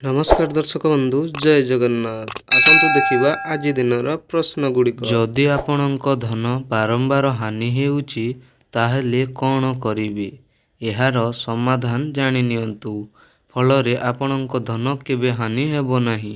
नमस्कार दर्शक बंधु जय जगन्नाथ। आसतु देखिबा आजि दिनर प्रश्न गुड़िक। जदि आपणक धन बारंबार हानि हेउची ताहेले कौन करिवे? एहार समाधान जानि नियंतु। फलरे आपणक धन केबे हानि हेबो नाही।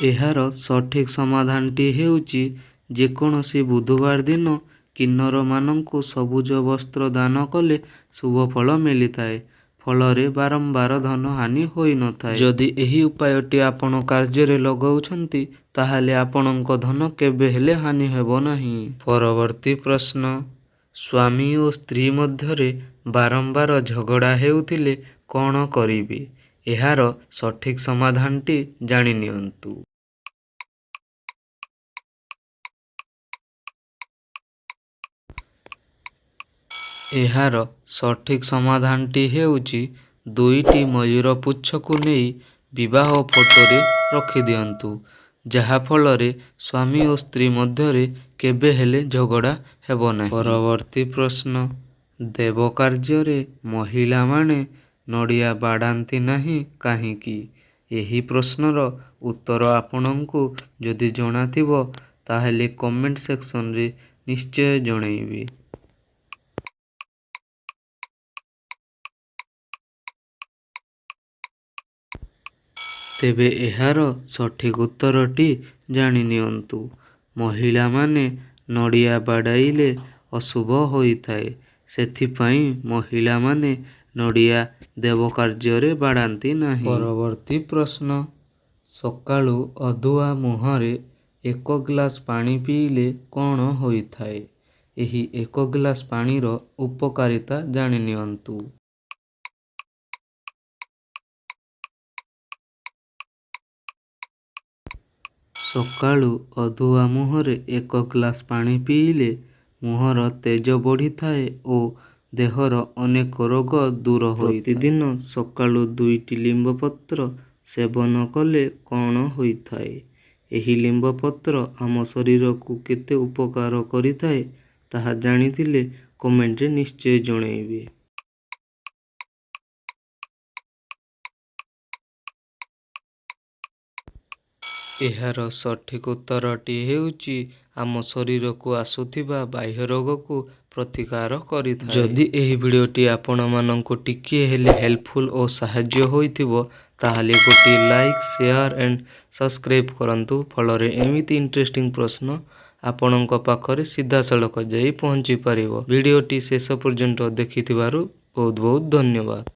एहार सठिक समाधानटी हेउची जेकोनोसी बुधवार दिन किन्नर मानंकु सबुज वस्त्र दान कले शुभ फल मिलिथाए। फलरे बारंबार धन हानि होई न थाए। जदि एही उपायटी आपण कार्य लगाउछंती ताहाले आपणक धन केबे हेले हानि हेबो नाही। परवर्ती प्रश्न, स्वामी और स्त्री मध्यरे बारंबार झगड़ा हेउथिले कौन करिवे? एहार सठिक समाधानटी जानि नियंतु। एहार सठिक समाधानटी हेउची दुईटी मयूर पुच्छकु नेई विवाह फोटोरे रखि दियंतु, जहा फलरे स्वामी और स्त्री मध्यरे केबे हेले झगड़ा हेबो नाही। परवर्ती प्रश्न, देव कार्य महिला माने नड़िया बाड़ांती नाही काहींकी? एही प्रश्नर उत्तर आपणंकु जदि जणाथिबो ताहेले कमेंट सेक्शन रे निश्चय जणैबे। तेबे एहार सठिक उत्तरटी जानि नियंतु। महिला माने नड़िया बाड़ाइले अशुभ होइथाए, सेथिपाई महिला माने नड़िया देव कार्य बाड़ांती नाही। परवर्ती प्रश्न, सकाळु अधुआ मुहरे एक ग्लास पानी पीले कौन होइथाए? एही एक ग्लास पानीर उपकारिता जानि नियंतु। सकाळु अधुआ मुहरे एक ग्लास पानी पीले मुहर तेज बढ़ी थाए ओ देहर अनेक रोग दूर होइथाए। प्रतिदिन सकाळु 2टी लिंब पत्र सेवन कले कौन होइथाए? एही लिंब पत्र आम शरीर को केते उपकार करिथाए ताहा जानिथिले कमेंट रे निश्चय जणैबे। एहार सठिक उत्तरटी हेउची आम शरीर को आसुथिबा बाह्य रोग को प्रतिकार करिथाए। जदि एही वीडियोटी आपण मानंको टिकिए हेले हेल्पफुल और सहाय्य होइथिबो ताहाले गोटी लाइक शेयर एंड सब्सक्राइब करंतु। फलरे एमिति इंटरेस्टिंग प्रश्न आपणंको पाखरे सीधा सड़क जाई पहुंची पारिबो। वीडियोटी शेष पर्यंत देखिथिबारु बहुत बहुत धन्यवाद।